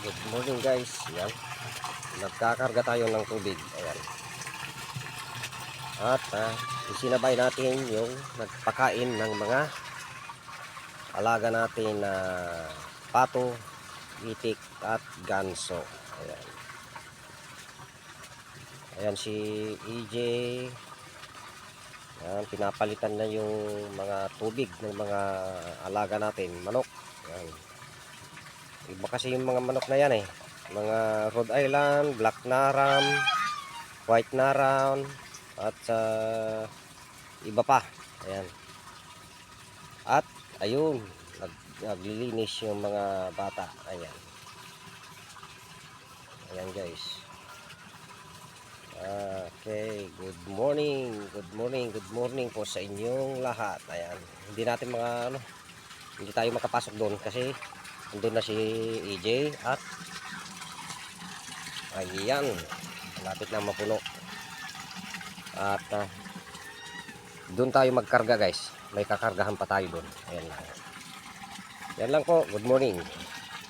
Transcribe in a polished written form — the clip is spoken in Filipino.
Good morning guys. Yan. Nagkakarga tayo ng tubig. Ayan. At isinabay natin yung nagpakain ng mga alaga natin na pato, itik at ganso. Ayan. Ayan si EJ. Ayan, pinapalitan na yung mga tubig ng mga alaga natin, manok. Ayan. Iba kasi yung mga manok na yan mga Rhode Island, Black Naram, White Naram at iba pa. Ayan. At ayun, naglilinis yung mga bata. Ayan. Ayan guys. Okay, good morning. Good morning. Good morning po sa inyong lahat. Ayan. Hindi natin hindi tayo makapasok doon kasi nandun na si EJ at ayan, malapit na mapuno. At doon tayo magkarga guys. May kakargahan pa tayo doon. Ayan lang. Yan lang po. Good morning.